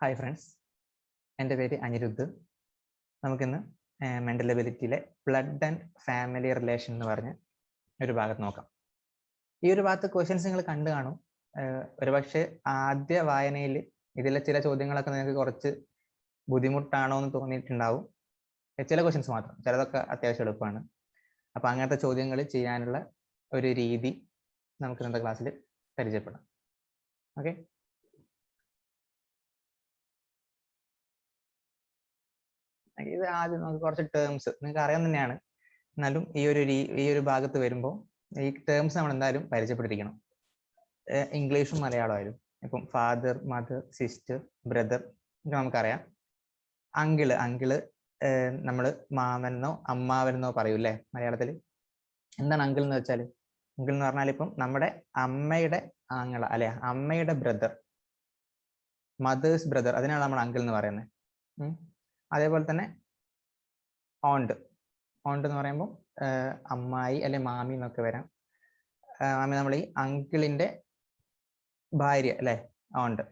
Hi friends, എൻ്റെ പേര് അനിരുദ്ധ്. നമുക്കിന്ന് മെൻ്റൽ എബിലിറ്റിയിലെ ബ്ലഡ് ആൻഡ് ഫാമിലി റിലേഷൻ എന്ന് പറഞ്ഞ ഒരു ഭാഗത്ത് നോക്കാം. ഈ ഒരു ഭാഗത്ത് ക്വസ്റ്റ്യൻസ് നിങ്ങൾ കണ്ടു കാണും. ഒരുപക്ഷെ ആദ്യ വായനയിൽ ഇതിലെ ചില ചോദ്യങ്ങളൊക്കെ നിങ്ങൾക്ക് കുറച്ച് ബുദ്ധിമുട്ടാണോ എന്ന് തോന്നിയിട്ടുണ്ടാവും. ചില ക്വസ്റ്റ്യൻസ് മാത്രം, ചിലതൊക്കെ അത്യാവശ്യം എളുപ്പമാണ്. അപ്പോൾ അങ്ങനത്തെ ചോദ്യങ്ങൾ ചെയ്യാനുള്ള ഒരു രീതി നമുക്ക് ഇന്നത്തെ ക്ലാസ്സിൽ പരിചയപ്പെടാം. ഓക്കെ, ഇത് ആദ്യം നമുക്ക് കുറച്ച് ടേംസ് നിങ്ങൾക്ക് അറിയാൻ തന്നെയാണ്. എന്നാലും ഈ ഒരു ഭാഗത്ത് വരുമ്പോൾ ഈ ടേംസ് നമ്മൾ എന്തായാലും പരിചയപ്പെട്ടിരിക്കണം. ഇംഗ്ലീഷും മലയാളമായാലും. ഇപ്പം ഫാദർ, മദർ, സിസ്റ്റർ, ബ്രദർ ഇത് നമുക്കറിയാം. അങ്കിള് നമ്മൾ മാമനെന്നോ അമ്മാവനെന്നോ പറയൂല്ലേ മലയാളത്തിൽ. എന്താണ് അങ്കിൾ എന്ന് വെച്ചാൽ? അങ്കിൾ എന്ന് പറഞ്ഞാൽ ഇപ്പം നമ്മുടെ അമ്മയുടെ ആങ്ങള അല്ലെ, അമ്മയുടെ ബ്രദർ, മദേഴ്സ് ബ്രദർ, അതിനാണ് നമ്മൾ അങ്കിൾ എന്ന് പറയുന്നത്. അതേപോലെ തന്നെ ഓണ്ട് എന്ന് പറയുമ്പോൾ അമ്മായി അല്ലെ മാമി എന്നൊക്കെ വരാം. മാമി നമ്മൾ ഈ അങ്കിളിന്റെ ഭാര്യ അല്ലെ, ഓണ്ട്.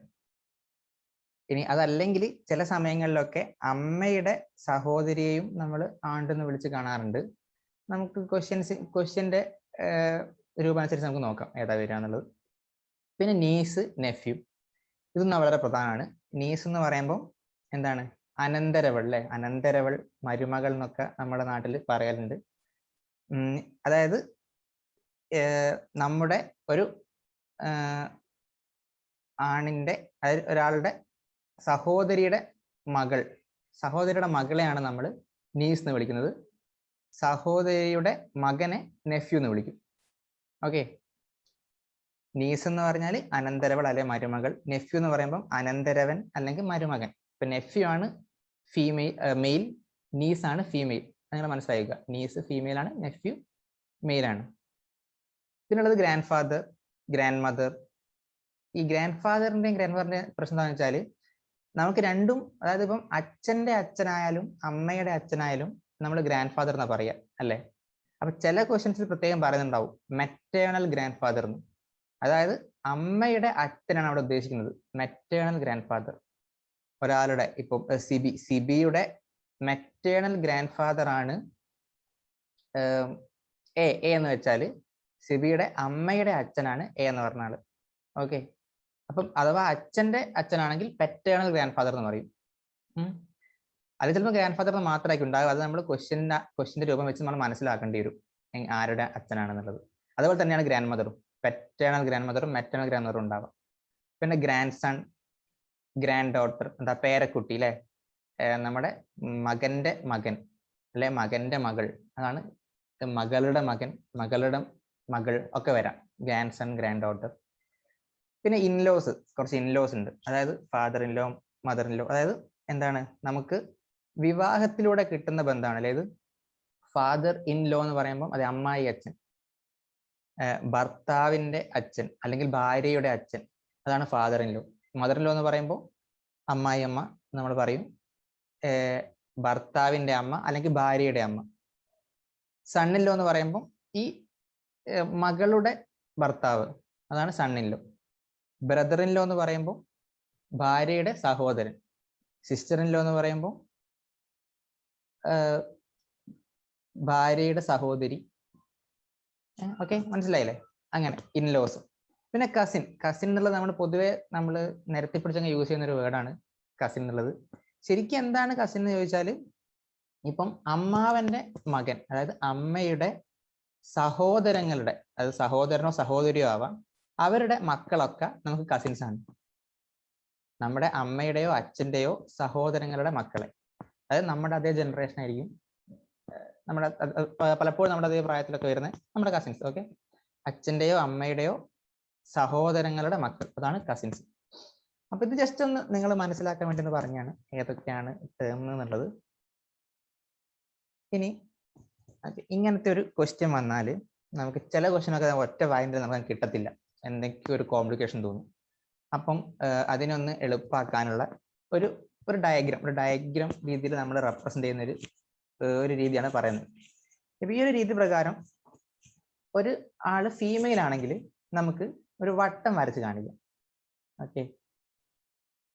ഇനി അതല്ലെങ്കിൽ ചില സമയങ്ങളിലൊക്കെ അമ്മയുടെ സഹോദരിയെയും നമ്മൾ ആണ്ടെന്ന് വിളിച്ച് കാണാറുണ്ട്. നമുക്ക് ക്വസ്റ്റ്യന്റെ രൂപം അനുസരിച്ച് നമുക്ക് നോക്കാം ഏതാ വരിക എന്നുള്ളത്. പിന്നെ നീസ്, നെഫ്യൂ, ഇതൊന്നും വളരെ പ്രധാനമാണ്. നീസ് എന്ന് പറയുമ്പോൾ എന്താണ്? അനന്തരവൾ അല്ലെ, അനന്തരവൾ, മരുമകൾ എന്നൊക്കെ നമ്മുടെ നാട്ടിൽ പറയലുണ്ട്. അതായത് നമ്മുടെ ഒരു ആണിന്റെ, അതായത് ഒരാളുടെ സഹോദരിയുടെ മകളെയാണ് നമ്മൾ നീസ് എന്ന് വിളിക്കുന്നത്. സഹോദരിയുടെ മകനെ നെഫ്യൂ എന്ന് വിളിക്കും. ഓക്കെ, നീസ് എന്ന് പറഞ്ഞാൽ അനന്തരവൾ അല്ലെ മരുമകൾ. നെഫ്യൂ എന്ന് പറയുമ്പോൾ അനന്തരവൻ അല്ലെങ്കിൽ മരുമകൻ. ഇപ്പൊ നെഫ്യൂ ആണ് മെയിൽ, നീസ് ആണ് ഫീമെയിൽ. നിങ്ങൾ മനസ്സിലാക്കുക, നീസ് ഫീമെയിൽ ആണ്, നെഫ്യൂ മെയിൽ ആണ്. പിന്നുള്ളത് ഗ്രാൻഡ് ഫാദർ, ഗ്രാൻഡ് മദർ. ഈ ഗ്രാൻഡ് ഫാദറിന്റെയും ഗ്രാൻഡ് മദറിന്റെയും പ്രശ്നം എന്താണെന്ന് വെച്ചാൽ നമുക്ക് രണ്ടും, അതായത് ഇപ്പം അച്ഛന്റെ അച്ഛനായാലും അമ്മയുടെ അച്ഛനായാലും നമ്മൾ ഗ്രാൻഡ് ഫാദർ എന്നാ പറയാ അല്ലെ. അപ്പൊ ചില ക്വസ്റ്റ്യൻസിൽ പ്രത്യേകം പറയുന്നുണ്ടാവും മെറ്റേണൽ ഗ്രാൻഡ് ഫാദർ എന്ന്. അതായത് അമ്മയുടെ അച്ഛനാണ് അവിടെ ഉദ്ദേശിക്കുന്നത്, മെറ്റേണൽ ഗ്രാൻഡ് ഫാദർ. ഒരാളുടെ ഇപ്പം സിബിയുടെ മെറ്റേണൽ ഗ്രാൻഡ് ഫാദർ ആണ് എ എന്ന് വെച്ചാൽ സിബിയുടെ അമ്മയുടെ അച്ഛനാണ് എ എന്ന് പറഞ്ഞ ആള്. ഓക്കെ, അപ്പം അഥവാ അച്ഛന്റെ അച്ഛനാണെങ്കിൽ പെറ്റേണൽ ഗ്രാൻഡ് ഫാദർ എന്ന് പറയും. അത് ചിലപ്പോൾ ഗ്രാൻഡ് ഫാദർ മാത്രമായിരിക്കും ഉണ്ടാകുക. അത് നമ്മൾ ക്വസ്റ്റ്യന്റെ രൂപം വെച്ച് നമ്മൾ മനസ്സിലാക്കേണ്ടി വരും ആരുടെ അച്ഛനാണെന്നുള്ളത്. അതുപോലെ തന്നെയാണ് ഗ്രാൻഡ് മദറും, പെറ്റേണൽ ഗ്രാൻഡ് മദറും മെറ്റേണൽ ഗ്രാൻഡ് മദറും ഉണ്ടാവുക. പിന്നെ ഗ്രാൻഡ് സൺ, ഗ്രാൻഡ് ഡോട്ടർ, എന്താ പേരക്കുട്ടി അല്ലെ, നമ്മുടെ മകന്റെ മകൻ അല്ലെ, മകന്റെ മകൾ, അതാണ് മകളുടെ മകൻ, മകളുടെ മകൾ ഒക്കെ വരാം. Grandson, granddaughter. പിന്നെ ഇൻലോസ്, കുറച്ച് ഇൻലോസ് ഉണ്ട്. അതായത് ഫാദർ ഇൻലോ, മദർ ഇൻലോ. അതായത് എന്താണ്, നമുക്ക് വിവാഹത്തിലൂടെ കിട്ടുന്ന ബന്ധമാണ് അല്ലെ ഇത്. ഫാദർ ഇൻ ലോ എന്ന് പറയുമ്പോൾ അത് അമ്മായി അച്ഛൻ, ഭർത്താവിന്റെ അച്ഛൻ അല്ലെങ്കിൽ ഭാര്യയുടെ അച്ഛൻ, അതാണ് father in law. Mother in law എന്ന് പറയുമ്പോൾ അമ്മായി അമ്മ നമ്മൾ പറയും, ഭർത്താവിന്റെ അമ്മ അല്ലെങ്കിൽ ഭാര്യയുടെ അമ്മ. സൺ ഇൻ ലോ എന്ന് പറയുമ്പോൾ ഈ മകളുടെ ഭർത്താവ്, അതാണ് son in law. Brother in law എന്ന് പറയുമ്പോൾ ഭാര്യയുടെ സഹോദരൻ. സിസ്റ്റർ ഇൻ ലോ എന്ന് പറയുമ്പോൾ ഭാര്യയുടെ സഹോദരി. ഓക്കെ, മനസ്സിലായില്ലേ? അങ്ങനെ ഇൻലോസ്. പിന്നെ കസിൻ എന്നുള്ളത് നമ്മൾ പൊതുവെ നമ്മൾ നിരത്തി പിടിച്ചങ്ങ് യൂസ് ചെയ്യുന്ന ഒരു വേർഡാണ് കസിൻ എന്നുള്ളത്. ശരിക്കും എന്താണ് കസിൻ എന്ന് ചോദിച്ചാൽ ഇപ്പം അമ്മാവന്റെ മകൻ, അതായത് അമ്മയുടെ സഹോദരങ്ങളുടെ, അതായത് സഹോദരനോ സഹോദരിയോ ആവാം, അവരുടെ മക്കളൊക്കെ നമുക്ക് കസിൻസ് ആണ്. നമ്മുടെ അമ്മയുടെയോ അച്ഛന്റെയോ സഹോദരങ്ങളുടെ മക്കളെ, അതായത് നമ്മുടെ അതേ ജനറേഷൻ ആയിരിക്കും, നമ്മുടെ പലപ്പോഴും നമ്മുടെ അതേ പ്രായത്തിലൊക്കെ വരുന്ന നമ്മുടെ കസിൻസ്. ഓക്കെ, അച്ഛന്റെയോ അമ്മയുടെയോ സഹോദരങ്ങളുടെ മക്കൾ, അതാണ് കസിൻസ്. അപ്പൊ ഇത് ജസ്റ്റ് ഒന്ന് നിങ്ങൾ മനസ്സിലാക്കാൻ വേണ്ടി പറഞ്ഞാണ് ഏതൊക്കെയാണ് ടേം എന്നുള്ളത്. ഇനി ഇങ്ങനത്തെ ഒരു ക്വസ്റ്റ്യൻ വന്നാൽ നമുക്ക് ചില ക്വസ്റ്റ്യനൊക്കെ ഒറ്റ വായനയിൽ നമുക്ക് കിട്ടത്തില്ല, എന്തെങ്കിലും ഒരു കോംപ്ലിക്കേഷൻ തോന്നും. അപ്പം അതിനൊന്ന് എളുപ്പമാക്കാനുള്ള ഒരു ഡയഗ്രാം രീതിയിൽ നമ്മൾ റെപ്രസെന്റ് ചെയ്യുന്ന ഒരു രീതിയാണ് പറയുന്നത്. ഇപ്പൊ ഈ ഒരു രീതി പ്രകാരം ഒരു ആള് ഫീമെയിൽ ആണെങ്കിൽ നമുക്ക് ഒരു വട്ടം വരച്ച് കാണിക്കാം. ഓക്കെ,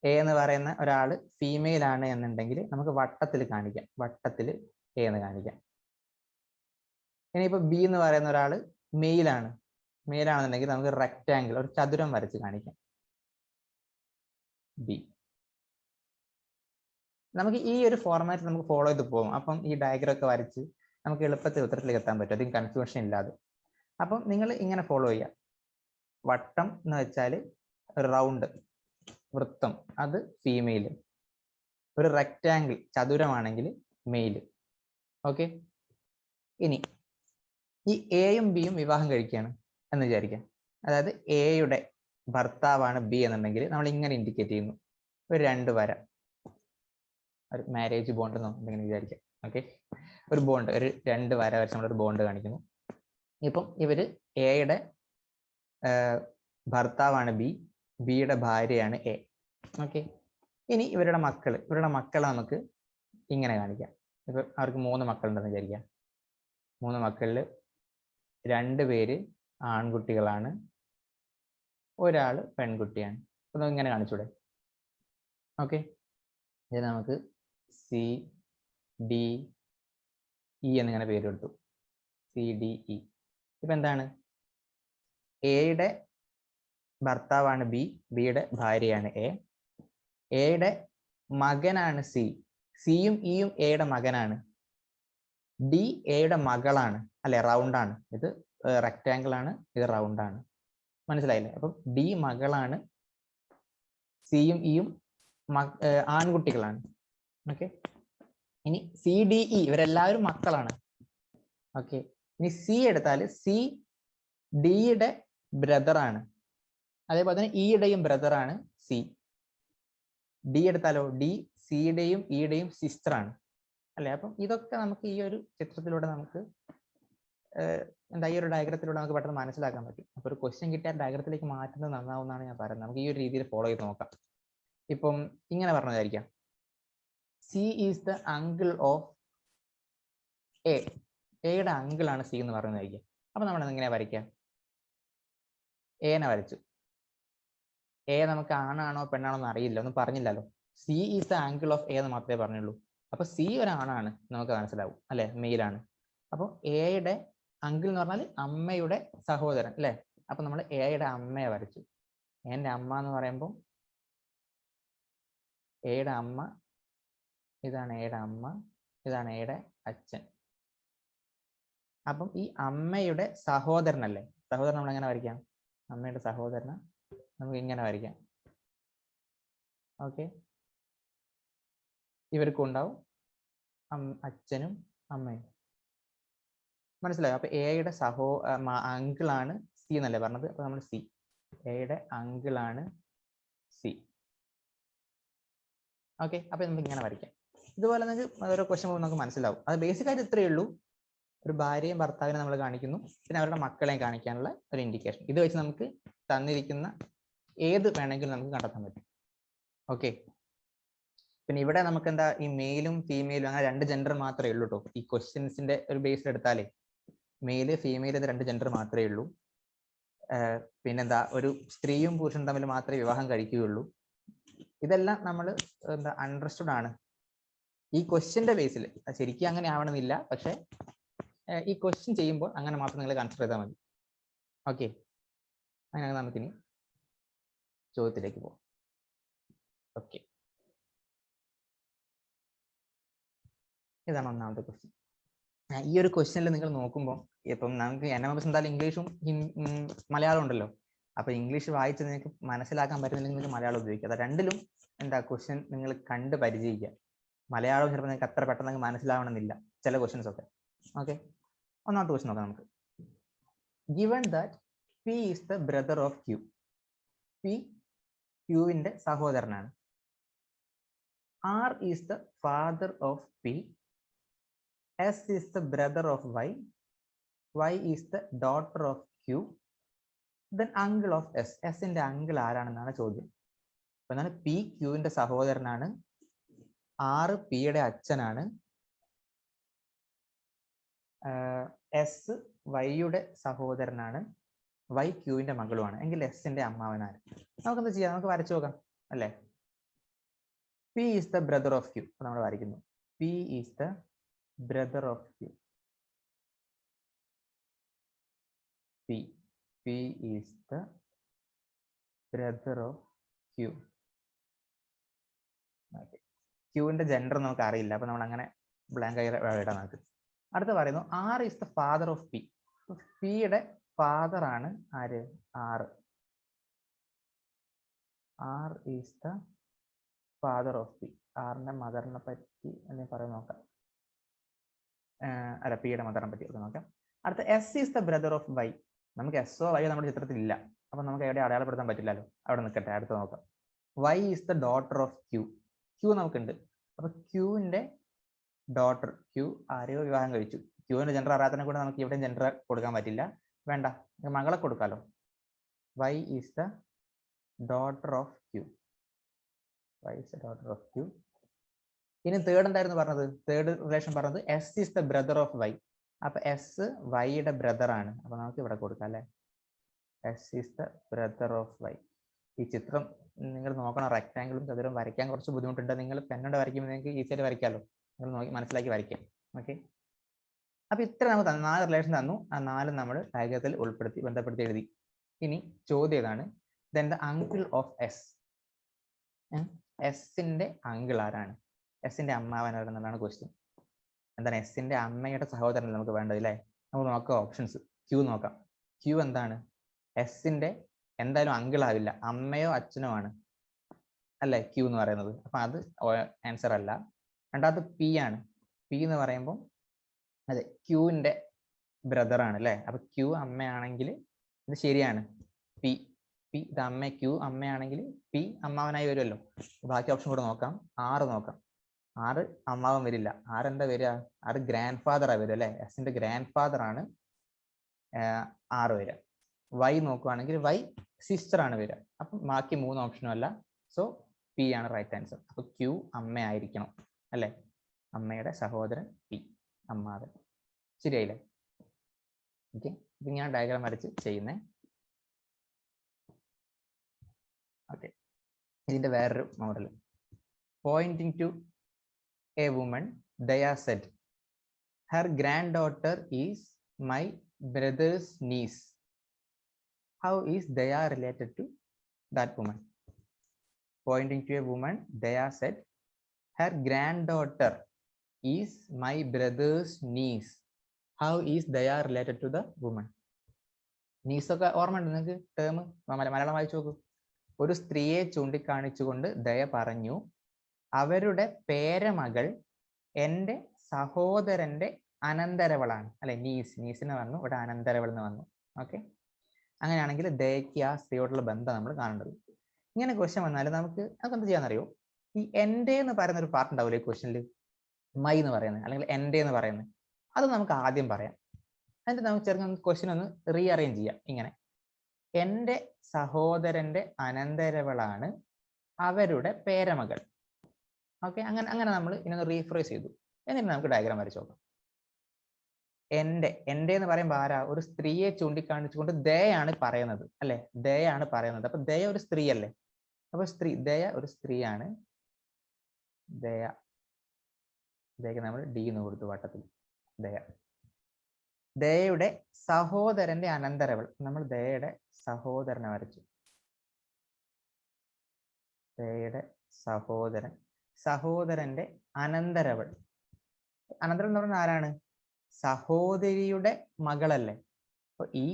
എ എന്ന് പറയുന്ന ഒരാൾ ഫീമെയിൽ ആണ് എന്നുണ്ടെങ്കിൽ നമുക്ക് വട്ടത്തിൽ കാണിക്കാം, വട്ടത്തിൽ എ എന്ന് കാണിക്കാം. ഇനിയിപ്പോ ബി എന്ന് പറയുന്ന ഒരാൾ മെയിലാണ്, മെയിലാണെന്നുണ്ടെങ്കിൽ നമുക്ക് റെക്റ്റാങ്കിൾ, ഒരു ചതുരം വരച്ച് കാണിക്കാം, ബി. നമുക്ക് ഈ ഒരു ഫോർമാറ്റ് നമുക്ക് ഫോളോ ചെയ്ത് പോകും. അപ്പം ഈ ഡയഗ്രം ഒക്കെ വരച്ച് നമുക്ക് എളുപ്പത്തിൽ ഉത്തരത്തിലേക്ക് എത്താൻ പറ്റും, അധികം കൺഫ്യൂഷൻ ഇല്ലാതെ. അപ്പം നിങ്ങൾ ഇങ്ങനെ ഫോളോ ചെയ്യുക. വട്ടം എന്ന് വെച്ചാൽ റൗണ്ട്, വൃത്തം, അത് ഫീമെയിൽ. ഒരു റെക്റ്റാങ്കിൾ, ചതുരമാണെങ്കിൽ മെയിൽ. ഓക്കെ. ഇനി ഈ എയും ബിയും വിവാഹം കഴിക്കുകയാണ് എന്ന് വിചാരിക്കാം. അതായത് എയുടെ ഭർത്താവാണ് ബി എന്നുണ്ടെങ്കിൽ നമ്മൾ ഇങ്ങനെ ഇൻഡിക്കേറ്റ് ചെയ്യുന്നു, ഒരു 2 വര, ഒരു മാരേജ് ബോണ്ട് എന്നോ എന്തെങ്കിലും വിചാരിക്കാം. ഓക്കെ, ഒരു ബോണ്ട്, ഒരു 2 വര വരച്ച് നമ്മളൊരു ബോണ്ട് കാണിക്കുന്നു. ഇപ്പം ഇവര് എയുടെ ഭർത്താവാണ് ബി, ബിയുടെ ഭാര്യയാണ് എ. ഓക്കെ. ഇനി ഇവരുടെ മക്കളെ നമുക്ക് ഇങ്ങനെ കാണിക്കാം. ഇപ്പൊ അവർക്ക് 3 മക്കളുണ്ടെന്ന് വിചാരിക്കാം. 3 മക്കളിൽ 2 പേര് ആൺകുട്ടികളാണ്, ഒരാള് പെൺകുട്ടിയാണ്. അപ്പൊ ഇങ്ങനെ കാണിച്ചൂടെ? ഓക്കെ. ഇത് നമുക്ക് സി ഡി ഇ എന്നിങ്ങനെ പേര് കൊടുത്തു, സി ഡി ഇ. ഇപ്പൊ എന്താണ്? എയുടെ ഭർത്താവാണ് ബി, ബിയുടെ ഭാര്യയാണ് എ, എയുടെ മകനാണ് സി, സിയും ഇയും എയുടെ മകനാണ്, ഡി എയുടെ മകളാണ്, അല്ലെ റൗണ്ടാണ്, ഇത് റെക്റ്റാങ്കിൾ ആണ്, ഇത് റൗണ്ട് ആണ്. മനസ്സിലായില്ലേ? അപ്പം ഡി മകളാണ്, സിയും ഇയും ആൺകുട്ടികളാണ്. ഓക്കെ. ഇനി സി ഡി ഇ ഇവരെല്ലാവരും മക്കളാണ്. ഓക്കെ. ഇനി സി എടുത്താൽ സി ഡിയുടെ ബ്രദറാണ്, അതേപോലെ തന്നെ ഇയുടെയും ബ്രദറാണ് സി. ഡി എടുത്താലോ, ഡി സിയുടെയും ഇയുടെയും സിസ്റ്റർ ആണ്, അല്ലെ? അപ്പം ഇതൊക്കെ നമുക്ക് ഈ ഒരു ചിത്രത്തിലൂടെ നമുക്ക് എന്താ, ഈ ഒരു ഡയഗ്രത്തിലൂടെ നമുക്ക് പെട്ടെന്ന് മനസ്സിലാക്കാൻ പറ്റും. അപ്പൊ ഒരു ക്വസ്റ്റ്യൻ കിട്ടിയാൽ ഡയഗ്രത്തിലേക്ക് മാറ്റുന്നത് നന്നാവുന്നതാണ് ഞാൻ പറയുന്നത്. നമുക്ക് ഈ ഒരു രീതിയിൽ ഫോളോ ചെയ്ത് നോക്കാം. ഇപ്പം ഇങ്ങനെ പറഞ്ഞതായിരിക്കാം, C is the uncle of A, എയുടെ അങ്കിൾ ആണ് സി എന്ന് പറയുന്നതായിരിക്കും. അപ്പൊ നമ്മൾ എങ്ങനെയാ വരയ്ക്കാം? എനെ വരച്ചു. എ നമുക്ക് ആണാണോ പെണ്ണാണോ എന്ന് അറിയില്ല, ഒന്നും പറഞ്ഞില്ലല്ലോ. C is the uncle of A എന്ന് മാത്രമേ പറഞ്ഞുള്ളൂ. അപ്പൊ സി ഒരാണാണ്, നമുക്ക് മനസ്സിലാവും, അല്ലെ? മെയിലാണ്. അപ്പോൾ എയുടെ അങ്കിൾ എന്ന് പറഞ്ഞാൽ അമ്മയുടെ സഹോദരൻ, അല്ലെ? അപ്പൊ നമ്മൾ എയുടെ അമ്മയെ വരച്ചു. എന്റെ അമ്മ എന്ന് പറയുമ്പോൾ എയുടെ അമ്മ, ഇതാണ് എയുടെ അമ്മ, ഇതാണ് എയുടെ അച്ഛൻ. അപ്പം ഈ അമ്മയുടെ സഹോദരനല്ലേ, സഹോദരൻ നമ്മൾ എങ്ങനെ വരയ്ക്കാം? അമ്മയുടെ സഹോദരനെ നമുക്ക് ഇങ്ങനെ വരയ്ക്കാം. ഓക്കെ. ഇവർക്കും ഉണ്ടാവും അച്ഛനും അമ്മയും. മനസ്സിലായോ? അപ്പൊ എയുടെ അങ്കിളാണ് സി എന്നല്ലേ പറഞ്ഞത്? അപ്പൊ നമ്മൾ സി, എയുടെ അങ്കിളാണ് സി. ഓക്കെ. അപ്പൊ നമുക്ക് ഇങ്ങനെ വരയ്ക്കാം. ഇതുപോലെ നിങ്ങൾക്ക് ഓരോ ക്വസ്റ്റ്യൻ നമുക്ക് മനസ്സിലാവും. അത് ബേസിക് ആയിട്ട് ഇത്രയേ ഉള്ളൂ. ഒരു ഭാര്യയും ഭർത്താവിനെ നമ്മൾ കാണിക്കുന്നു, പിന്നെ അവരുടെ മക്കളെയും കാണിക്കാനുള്ള ഒരു ഇൻഡിക്കേഷൻ. ഇത് വെച്ച് നമുക്ക് തന്നിരിക്കുന്ന ഏത് വേണമെങ്കിലും നമുക്ക് കണ്ടെത്താൻ പറ്റും. ഓക്കെ. പിന്നെ ഇവിടെ നമുക്ക് എന്താ, ഈ മെയിലും ഫീമെയിലും അങ്ങനെ 2 ജെൻഡർ മാത്രമേ ഉള്ളൂ കേട്ടോ. ഈ ക്വസ്റ്റ്യൻസിന്റെ ഒരു ബേസിൽ എടുത്താലേ മെയില് ഫീമെയിൽ ഇത് 2 ജെൻഡർ മാത്രമേ ഉള്ളൂ. പിന്നെന്താ, ഒരു സ്ത്രീയും പുരുഷനും തമ്മിൽ മാത്രമേ വിവാഹം കഴിക്കുകയുള്ളൂ. ഇതെല്ലാം നമ്മൾ എന്താ അണ്ടർസ്റ്റുഡ് ആണ് ഈ ക്വസ്റ്റ്യന്റെ ബേസിൽ. ശരിക്കും അങ്ങനെ ആവണമെന്നില്ല, പക്ഷെ ഈ ക്വസ്റ്റ്യൻ ചെയ്യുമ്പോൾ അങ്ങനെ മാത്രം നിങ്ങൾ കൺസിഡർ ചെയ്താൽ മതി. ഓക്കെ. അങ്ങനെ നമുക്കിനി ചോദ്യത്തിലേക്ക് പോകാം. ഓക്കെ. ഇതാണ് ഒന്നാമത്തെ ക്വസ്റ്റ്യൻ. ഈ ഒരു ക്വസ്റ്റ്യനിൽ നിങ്ങൾ നോക്കുമ്പോൾ ഇപ്പം നമുക്ക് NMS എന്തായാലും ഇംഗ്ലീഷും മലയാളം ഉണ്ടല്ലോ. അപ്പൊ ഇംഗ്ലീഷ് വായിച്ച് നിങ്ങൾക്ക് മനസ്സിലാക്കാൻ പറ്റുന്നില്ലെങ്കിൽ നിങ്ങൾക്ക് മലയാളം ഉപയോഗിക്കുക. അത് രണ്ടിലും എന്താ ക്വസ്റ്റ്യൻ നിങ്ങൾ കണ്ട് പരിചയിക്കുക. മലയാളം ചിലപ്പോൾ നിങ്ങൾക്ക് അത്ര പെട്ടെന്ന് മനസ്സിലാവണമെന്നില്ല ചില ക്വസ്റ്റ്യൻസ് ഒക്കെ. ഓക്കെ. ഒന്നാമത്തെ ക്വസ്റ്റ്യൻ നോക്കാം നമുക്ക്. Given that P is the brother of Q, P Qവിന്റെ സഹോദരനാണ്. R is the father of P, S is the brother of Y, Y is the daughter of Q, then uncle of S. S ന്റെ uncle ആരാണെന്നാണ് ചോദ്യം. അപ്പൊ എന്താണ്? P Qവിന്റെ സഹോദരനാണ്, R Pയുടെ അച്ഛനാണ്, S വൈയുടെ സഹോദരനാണ്, Y Qവിന്റെ മകളുമാണ്, എങ്കിൽ S ന്റെ അമ്മാവനാണ്. നമുക്ക് എന്താ ചെയ്യാം? നമുക്ക് വരച്ചു നോക്കാം, അല്ലേ? P is the brother of Q. നമ്മൾ വരയ്ക്കുന്നു P is the brother of Q. P is the brother of Q. ക്യൂവിന്റെ ജെൻഡർ നമുക്ക് അറിയില്ല, അപ്പൊ നമ്മൾ അങ്ങനെ ബ്ലാങ്ക് ആയി ഇടാൻ നമുക്ക്. അടുത്ത് പറയുന്നു R is the father of P. പിയുടെ ഫാദർ ആണ് ആര്? R. R is the father of P. ആറിന്റെ മദറിനെ പറ്റി എന്ന് പറയാൻ നോക്കാം. അല്ല, പിയുടെ മദറിനെ പറ്റി നോക്കാം. അടുത്ത S is the brother of Y. നമുക്ക് എസ്ഒ വൈ നമ്മുടെ ചിത്രത്തിൽ ഇല്ല, അപ്പൊ നമുക്ക് എവിടെ അടയാളപ്പെടുത്താൻ പറ്റില്ലല്ലോ. അവിടെ നിൽക്കട്ടെ, അടുത്ത് നോക്കാം. Y is the daughter of Q. Q നമുക്കുണ്ട്, അപ്പൊ ക്യൂവിന്റെ ഡോട്ടർ. ക്യൂ ആരെയോ വിവാഹം കഴിച്ചു. ക്യൂവിന്റെ ജെൻഡർ അറിയാത്തതിനെ കൂടെ നമുക്ക് ഇവിടെ ജെൻഡർ കൊടുക്കാൻ പറ്റില്ല. വേണ്ട, മകളെ കൊടുക്കാലോ. Y is the daughter of Q. Y is the daughter of Q. ഇനി തേർഡ് എന്തായിരുന്നു പറഞ്ഞത്? തേർഡ് റിലേഷൻ പറഞ്ഞത് S is the brother of Y. അപ്പൊ എസ് വൈയുടെ ബ്രദർ ആണ്, അപ്പൊ നമുക്ക് ഇവിടെ കൊടുക്കാം അല്ലെ. S is the brother of Y. ഈ ചിത്രം നിങ്ങൾ നോക്കണം, റെക്ടാങ്കിളും ചതുരം വരയ്ക്കാൻ കുറച്ച് ബുദ്ധിമുട്ടുണ്ട്. നിങ്ങൾ പെന്നോട് വരയ്ക്കുമ്പോൾ നിങ്ങൾക്ക് ഈസിയായിട്ട് വരയ്ക്കാമല്ലോ. നിങ്ങൾ നോക്കി മനസ്സിലാക്കി വരയ്ക്കാം. ഓക്കെ, അപ്പൊ ഇത്ര നമുക്ക് 4 റിലേഷൻ തന്നു. ആ 4 നമ്മൾ ഡയഗ്രത്തിൽ ബന്ധപ്പെടുത്തി എഴുതി. ഇനി ചോദ്യം ഏതാണ്? Then the uncle of S. എസിന്റെ അങ്കിൾ ആരാണ്? എസിന്റെ അമ്മാവൻ ആരെന്നുള്ളതാണ് ക്വസ്റ്റ്യൻ. എന്താണ്? എസിന്റെ അമ്മയുടെ സഹോദരൻ നമുക്ക് വേണ്ടത് അല്ലേ. നമുക്ക് നോക്കാം ഓപ്ഷൻസ്. ക്യൂ നോക്കാം. ക്യൂ എന്താണ്? എസിന്റെ എന്തായാലും അങ്കിൾ ആവില്ല, അമ്മയോ അച്ഛനോ ആണ് അല്ലേ ക്യൂ എന്ന് പറയുന്നത്. അപ്പൊ അത് ആൻസർ അല്ല. രണ്ടാമത് പി ആണ്. പി എന്ന് പറയുമ്പോൾ അതെ ക്യൂവിന്റെ ബ്രദർ ആണ് അല്ലേ. അപ്പൊ ക്യൂ അമ്മയാണെങ്കിൽ ഇത് ശരിയാണ്. പി ഇത് അമ്മ, ക്യൂ അമ്മയാണെങ്കിൽ പി അമ്മാവനായി വരുമല്ലോ. ബാക്കി ഓപ്ഷൻ കൂടെ നോക്കാം. 6 നോക്കാം. 6 അമ്മാവൻ വരില്ല. ആരെന്താ വരിക? 6 ഗ്രാൻഡ് ഫാദർ വരും അല്ലെ. എസിന്റെ ഗ്രാൻഡ് ഫാദർ ആണ് 6 വരിക. വൈ നോക്കുവാണെങ്കിൽ വൈ സിസ്റ്റർ ആണ് വരിക. അപ്പം ബാക്കി 3 ഓപ്ഷനും അല്ല. സോ പി ആണ് റൈറ്റ് ആൻസർ. അപ്പൊ ക്യൂ അമ്മയായിരിക്കണം അല്ലെ. അമ്മയുടെ സഹോദരൻ പി, അമ്മാവൻ. ശരിയായില്ലേ? ഓക്കെ, ഇത് ഞാൻ ഡയഗ്രാം വരച്ച് ചെയ്യുന്നേ. ഓക്കെ, ഇതിന്റെ വേറൊരു model. Pointing to a woman, Daya said, her granddaughter is my brother's niece. How is Daya related to that woman? Pointing to a woman, Daya said, her granddaughter is my brother's niece. How is Daya related to the woman? Niece ഒക്കെ ഓർമ്മയുണ്ട് നിങ്ങൾക്ക്? Term Malayalam വായിച്ചു നോക്കൂ. ഒരു സ്ത്രീയെ ചൂണ്ടിക്കാണിച്ചുകൊണ്ട് ദയ പറഞ്ഞു, അവരുടെ പേരമകൾ എൻ്റെ സഹോദരന്റെ അനന്തരവളാണ് അല്ലെ. നീസിന് വന്നു, ഇവിടെ അനന്തരവൾ എന്ന് വന്നു. ഓക്കെ, അങ്ങനെയാണെങ്കിൽ ദയക്ക് ആ സ്ത്രീയോടുള്ള ബന്ധം നമ്മൾ കാണേണ്ടത്. ഇങ്ങനെ ക്വസ്റ്റ്യൻ വന്നാൽ നമുക്ക് എന്ത് ചെയ്യാന്നറിയോ? ഈ എൻ്റെ എന്ന് പറയുന്ന ഒരു പാർട്ട് ഉണ്ടാവില്ലേ ക്വസ്റ്റ്യനിൽ, മൈ എന്ന് പറയുന്നത് അല്ലെങ്കിൽ എൻ്റെ എന്ന് പറയുന്നത്, അത് നമുക്ക് ആദ്യം പറയാം. എന്നിട്ട് നമുക്ക് ചെറുങ്ങനെ ക്വസ്റ്റ്യൻ ഒന്ന് റീഅറേഞ്ച് ചെയ്യാം. ഇങ്ങനെ, എൻ്റെ സഹോദരന്റെ അനന്തരവളാണ് അവരുടെ പേരമകൾ. ഓക്കെ, അങ്ങനെ നമ്മൾ ഇങ്ങനെ റീഫ്രേസ് ചെയ്തു. എന്നിട്ട് നമുക്ക് ഡയഗ്രാം വരച്ചു നോക്കാം. എൻ്റെ എന്ന് പറയുമ്പോൾ ആരാ? ഒരു സ്ത്രീയെ ചൂണ്ടിക്കാണിച്ചുകൊണ്ട് ദയാണ് പറയുന്നത് അല്ലെ. ദയാണ് പറയുന്നത്. അപ്പൊ ദയ ഒരു സ്ത്രീ അല്ലേ. അപ്പൊ ദയ ഒരു സ്ത്രീയാണ്. ദയക്ക് നമ്മൾ ഡി എന്ന് കൊടുത്തു വട്ടത്തിൽ. ദയയുടെ സഹോദരന്റെ അനന്തരവൾ, നമ്മൾ ദയയുടെ സഹോദരനെ വരച്ചു. ദയയുടെ സഹോദരന്റെ അനന്തരവൾ. അനന്തരം എന്ന് പറഞ്ഞാൽ ആരാണ്? സഹോദരിയുടെ മകളല്ലേ. അപ്പൊ ഈ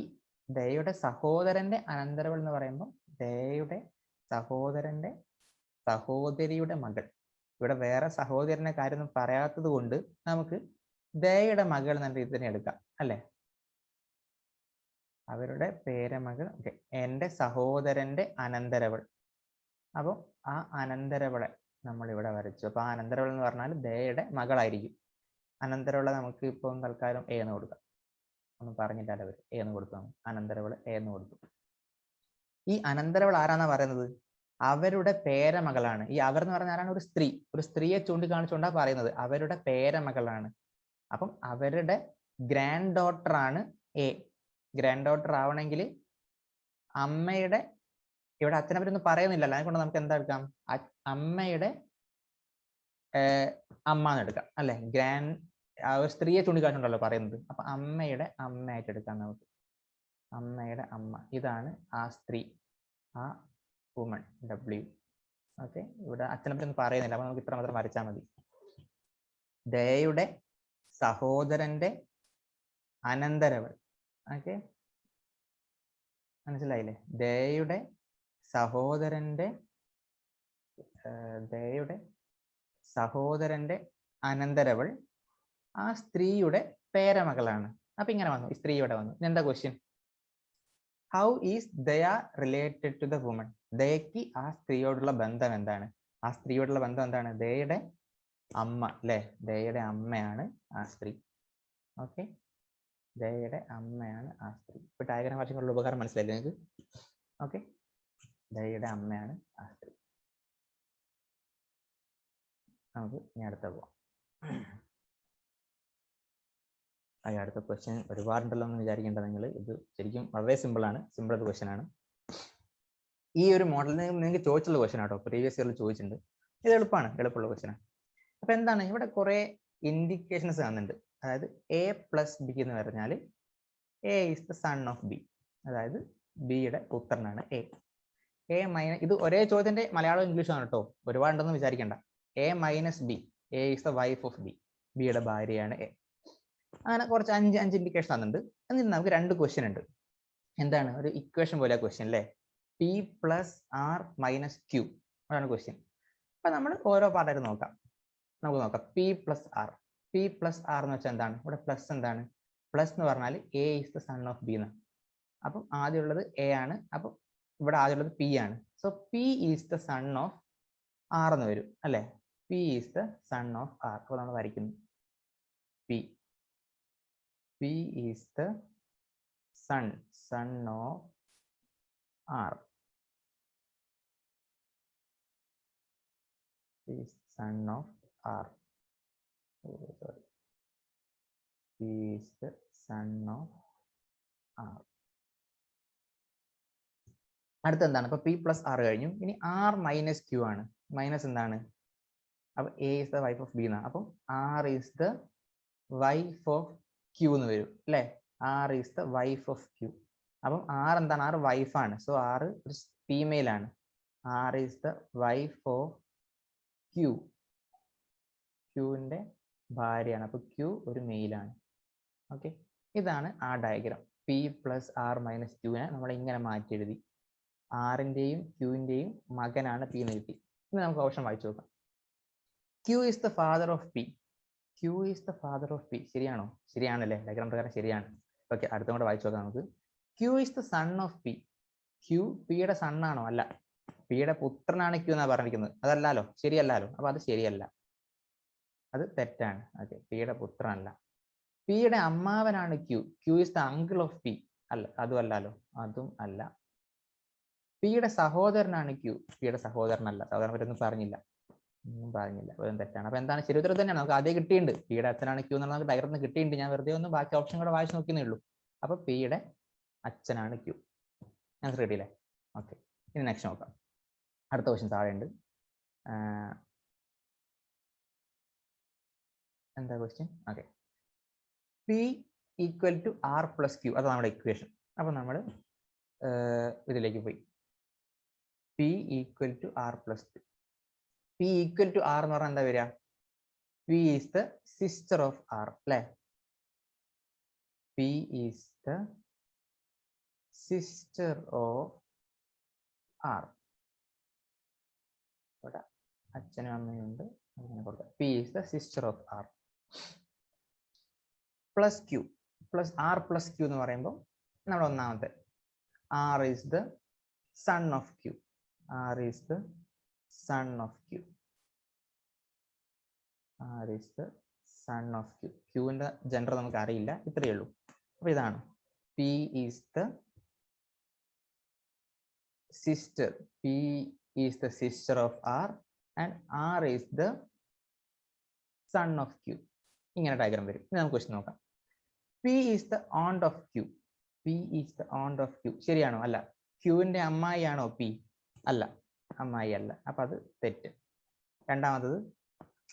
ദയയുടെ സഹോദരന്റെ അനന്തരവൾ എന്ന് പറയുമ്പോൾ ദയയുടെ സഹോദരിയുടെ മകൾ. ഇവിടെ വേറെ സഹോദരന്റെ കാര്യം പറയാത്തത് കൊണ്ട് നമുക്ക് ദയയുടെ മകൾ എന്ന രീതി തന്നെ എടുക്കാം അല്ലെ. അവരുടെ പേരമകൾ. എൻ്റെ സഹോദരന്റെ അനന്തരവൾ. അപ്പൊ ആ അനന്തരവളെ നമ്മൾ ഇവിടെ വരച്ചു. അപ്പൊ ആ അനന്തരവൾ എന്ന് പറഞ്ഞാൽ ദയയുടെ മകളായിരിക്കും. അനന്തരവളെ നമുക്ക് ഇപ്പം തൽക്കാലം എ എന്ന് കൊടുക്കാം. ഒന്നും പറഞ്ഞിട്ടല്ല അവർ എ എന്ന് കൊടുത്തു. അനന്തരവള് എ എന്ന് കൊടുത്തു. ഈ അനന്തരവൾ ആരാന്നാ പറയുന്നത്? അവരുടെ പേരമകളാണ്. ഈ അവർ എന്ന് പറഞ്ഞ ആരാണ്? ഒരു സ്ത്രീയെ ചൂണ്ടിക്കാണിച്ചുകൊണ്ടാ പറയുന്നത്. അവരുടെ പേരമകളാണ്. അപ്പം അവരുടെ ഗ്രാൻഡ് ഡോട്ടർ ആണ് എ. ഗ്രാൻഡ് ഡോട്ടർ ആവണമെങ്കിൽ അമ്മയുടെ, ഇവിടെ അച്ഛനവരൊന്നും പറയുന്നില്ലല്ലോ, അതുകൊണ്ട് നമുക്ക് എന്താ എടുക്കാം? അമ്മയുടെ അമ്മ എന്ന് എടുക്കാം അല്ലെ. സ്ത്രീയെ ചൂണ്ടിക്കാണിച്ചുണ്ടല്ലോ പറയുന്നത്. അപ്പൊ അമ്മയുടെ അമ്മയായിട്ട് എടുക്കാം നമുക്ക്. അമ്മയുടെ അമ്മ, ഇതാണ് ആ സ്ത്രീ, ആ വുമൺ, W. ഓക്കെ, ഇവിടെ അച്ഛനപ്പനൊന്നും പറയുന്നില്ല, അപ്പൊ നമുക്ക് ഇത്ര മാത്രം വരച്ചാൽ മതി. ദയയുടെ സഹോദരന്റെ അനന്തരവൾ. ഓക്കെ, മനസ്സിലായില്ലേ? ദയയുടെ സഹോദരന്റെ അനന്തരവൾ ആ സ്ത്രീയുടെ പേരമകളാണ്. അപ്പൊ ഇങ്ങനെ വന്നു, ഈ സ്ത്രീയുടെ വന്നു. എന്താ ക്വസ്റ്റ്യൻ? ഹൗ ഈസ് ദയ റിലേറ്റഡ് ടു ദ വുമൺ? ദയക്ക് ആ സ്ത്രീയോടുള്ള ബന്ധം എന്താണ്? ആ സ്ത്രീയോടുള്ള ബന്ധം എന്താണ്? ദയയുടെ അമ്മ അല്ലെ, ദയയുടെ അമ്മയാണ് ആ സ്ത്രീ. ഓക്കെ, ദയയുടെ അമ്മയാണ് ആ സ്ത്രീ. ഇപ്പൊ ഡയഗ്രാം വരച്ചുകൊണ്ടുള്ള ഉപകാരം മനസ്സിലായില്ലേ നിങ്ങൾക്ക്? ഓക്കെ, ദയയുടെ അമ്മയാണ് ആ സ്ത്രീ. നമുക്ക് ഇനി അടുത്ത പോവാം. അടുത്ത ക്വസ്റ്റ്യൻ ഒരുപാടുണ്ടല്ലോ എന്ന് വിചാരിക്കേണ്ട നിങ്ങൾ. ഇത് ശരിക്കും വളരെ സിമ്പിൾ ഒരു ക്വസ്റ്റ്യൻ ആണ്. ഈ ഒരു മോഡലിൽ നിങ്ങൾക്ക് ചോദിച്ചുള്ള ക്വസ്റ്റ്യൻ ആട്ടോ, പ്രീവിയസ് ഇയറിൽ ചോദിച്ചിട്ടുണ്ട്. ഇത് എളുപ്പമുള്ള ക്വസ്റ്റ്യൻ ആണ്. അപ്പൊ എന്താണ് ഇവിടെ കുറെ ഇൻഡിക്കേഷൻസ് കാണുന്നുണ്ട്. അതായത് A+B എന്ന് പറഞ്ഞാൽ A is the son of B, അതായത് ബിയുടെ പുത്രനാണ് A. ഇത് ഒരേ ചോദ്യത്തിന്റെ മലയാളം ഇംഗ്ലീഷും ആണ് കേട്ടോ, ഒരുപാടുണ്ടെന്ന് വിചാരിക്കേണ്ട. A-B, A is the wife of B, ബിയുടെ ഭാര്യയാണ് A. അങ്ങനെ കുറച്ച് അഞ്ച് ഇൻഡിക്കേഷൻ തന്നിട്ടുണ്ട്. എന്നിട്ട് നമുക്ക് രണ്ട് ക്വസ്റ്റ്യൻ ഉണ്ട്. എന്താണ്? ഒരു ഇക്വേഷൻ പോലെ ക്വസ്റ്റ്യൻ അല്ലേ, P+R-Q അതാണ് ക്വസ്റ്റ്യൻ. അപ്പൊ നമ്മൾ ഓരോ പാർട്ടായിട്ട് നോക്കാം. നമുക്ക് നോക്കാം P+R. P+R എന്ന് വെച്ചാൽ എന്താണ്? ഇവിടെ പ്ലസ് എന്താണ്? പ്ലസ് എന്ന് പറഞ്ഞാൽ A is the son of B എന്നാണ്. അപ്പം ആദ്യമുള്ളത് A ആണ്, അപ്പം ഇവിടെ ആദ്യമുള്ളത് P ആണ്. So P is the son of R എന്ന് വരും അല്ലെ. P is the son of R. അപ്പോൾ നമ്മൾ വരയ്ക്കുന്നു P is the son of R. P is son of R. Sorry. P is the son of R. അടുത്ത എന്താണ്? ഇപ്പൊ P+R കഴിഞ്ഞു. ഇനി R-Q ആണ്. മൈനസ് എന്താണ്? അപ്പൊ A is the wife of B എന്നാണ്. അപ്പം R is the wife of Q എന്ന് വരും അല്ലെ. R is the wife of Q. അപ്പം R എന്താണ്? R വൈഫ് ആണ്. സോ R ഒരു ഫീമെയിൽ ആണ്. R is the wife of Q. Qന്റെ ഭാര്യയാണ്. അപ്പൊ Q ഒരു മെയിലാണ്. ഓക്കെ, ഇതാണ് ആ ഡയഗ്രാം. P+R-Q നമ്മൾ ഇങ്ങനെ മാറ്റി എഴുതി. ആറിന്റെയും ക്യൂവിന്റെയും മകനാണ് P എന്ന് കിട്ടി. ഇനി നമുക്ക് ഓപ്ഷൻ വായിച്ചു നോക്കാം. Q is the father of P. Q is the father of P. ശരിയാണോ? ശരിയാണല്ലേ, ഡയഗ്രാം പ്രകാരം ശരിയാണ്. ഓക്കെ, അടുത്ത കൂടെ വായിച്ചു നോക്കാം നമുക്ക്. Q is the son of P. Q Pയുടെ സൺ ആണോ? അല്ല, Pയുടെ പുത്രനാണ് Q എന്നാണ് പറഞ്ഞിരിക്കുന്നത്. അതല്ലല്ലോ, ശരിയല്ലല്ലോ. അപ്പൊ അത് ശരിയല്ല, അത് തെറ്റാണ്. Okay, Pയുടെ പുത്രനല്ല. Pയുടെ അമ്മാവനാണ് Q. Q is the uncle of P. അല്ല, അതും അല്ലല്ലോ, അതും അല്ല. Pയുടെ സഹോദരനാണ് Q. Pയുടെ സഹോദരനല്ല, സഹോദരനെ പറ്റൊന്നും പറഞ്ഞില്ല, അതും തെറ്റാണ്. അപ്പൊ എന്താണ്? ശരി ഉത്തരം തന്നെയാണ്. നമുക്ക് ആദ്യം കിട്ടിയിട്ടുണ്ട് Pയുടെ അച്ഛനാണ് Q എന്നുള്ള നമുക്ക് ഡയഗ്രാമിൽ കിട്ടിയിട്ടുണ്ട്. ഞാൻ വെറുതെ ഒന്ന് ബാക്കി ഓപ്ഷൻ കൂടെ വായിച്ചു നോക്കിയേ ഉള്ളൂ. അപ്പൊ Pയുടെ അച്ഛനാണ് Q. ഞാൻ റെഡിയില്ലേ? ഓക്കെ, ഇനി നെക്സ്റ്റ് നോക്കാം. അടുത്ത ക്വസ്റ്റ്യൻ താഴെ ഉണ്ട്. എന്താ ക്വസ്റ്റ്യൻ? ഓക്കെ, P = R+Q, അതാണ് നമ്മുടെ ഇക്വേഷൻ. അപ്പൊ നമ്മൾ ഇതിലേക്ക് പോയി. P = R+Q. P = R എന്ന് പറഞ്ഞാൽ എന്താ വരിക? P is the sister of R അല്ലെ. P is the sister of R. ഇവിടെ അച്ഛനും അമ്മയും ഉണ്ട്. P is the sister of R. Plus Q, R+Q എന്ന് പറയുമ്പോൾ നമ്മൾ ഒന്നാമത്തെ R is the son of Q. R is the son of Q. R is the son of Q. Qന്റെ gender നമുക്ക് അറിയില്ല, ഇത്രയേ ഉള്ളൂ. അപ്പൊ ഇതാണ് P is the sister. P is the sister of R and R is the son of Q. ഇങ്ങനെ diagram വരും. ഇനി നമുക്ക് ക്വസ്റ്റ്യൻ നോക്കാം. P is the aunt of Q. P is the aunt of Q. ശരിയാണോ? അല്ല. Qന്റെ അമ്മായി ആണോ P? അല്ല, അമ്മായി അല്ല. അപ്പൊ അത് തെറ്റ്. രണ്ടാമത്തത്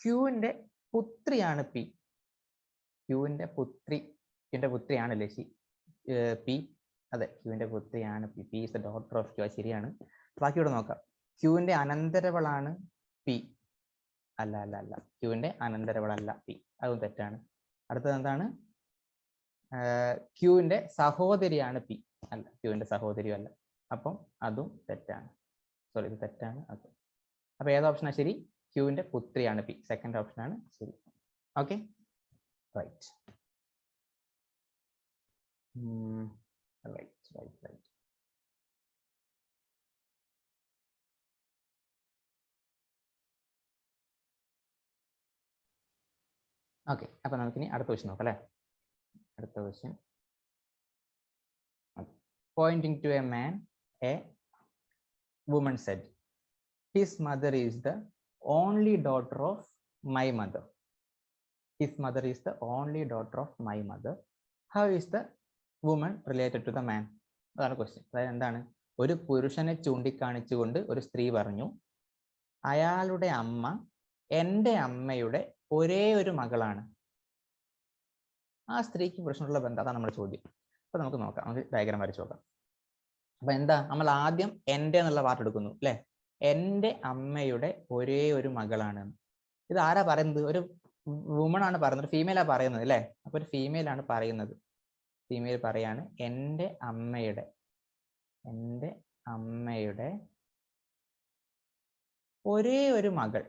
ക്യൂവിന്റെ പുത്രിയാണ് പി. ക്യൂവിന്റെ പുത്രിയാണ് ലശി. പി, അതെ, ക്യൂവിന്റെ പുത്രിയാണ് P. P is the daughter of Q. ശരിയാണ്. ബാക്കി ഇവിടെ നോക്കാം. ക്യൂവിന്റെ അനന്തരവളാണ് പി. അല്ല അല്ല അല്ല, ക്യൂവിന്റെ അനന്തരവളല്ല പി. അതും തെറ്റാണ്. അടുത്തത് എന്താണ്? ക്യൂവിന്റെ സഹോദരിയാണ് പി. അല്ല, ക്യൂവിന്റെ സഹോദരിയും അല്ല. അപ്പം അതും തെറ്റാണ്. സോറി, ഇത് തെറ്റാണ്. അത് അപ്പൊ ഏത് ഓപ്ഷനാണ് ശരി? ക്യൂവിന്റെ പുത്രിയാണ് പി. സെക്കൻഡ് ഓപ്ഷനാണ് ശരി. Okay, right. റൈറ്റ്. ഓക്കെ, അപ്പൊ നമുക്കിനി അടുത്ത ക്വസ്റ്റ്യൻ നോക്കാം അല്ലേ? അടുത്ത question. Pointing to a man, a woman said, his mother is the only daughter of my mother. His mother is the only daughter of my mother. How is the woman related to the man? അതാണ് question. അതായത് എന്താണ്? ഒരു പുരുഷനെ ചൂണ്ടിക്കാണിച്ചുകൊണ്ട് ഒരു സ്ത്രീ പറഞ്ഞു, അയാളുടെ അമ്മ എൻ്റെ അമ്മയുടെ ഒരേ ഒരു മകളാണ്. ആ സ്ത്രീക്ക് പുരുഷനുള്ള ബന്ധം, അതാണ് നമ്മുടെ ചോദ്യം. അപ്പൊ നമുക്ക് നോക്കാം, നമുക്ക് ഡയഗ്രാം വരച്ചു നോക്കാം. അപ്പൊ എന്താ, നമ്മൾ ആദ്യം എൻ്റെ എന്നുള്ള പാർട്ട് എടുക്കുന്നു അല്ലെ? എൻ്റെ അമ്മയുടെ ഒരേ ഒരു മകളാണ്. ഇത് ആരാ പറയുന്നത്? ഒരു വുമൺ ആണ് പറയുന്നത്, ഫീമെയിലാ പറയുന്നത് അല്ലെ? അപ്പൊ ഒരു ഫീമെയിൽ ആണ് പറയുന്നത്. ഫീമെയിൽ പറയാണ് എൻ്റെ അമ്മയുടെ ഒരേ ഒരു മകൾ.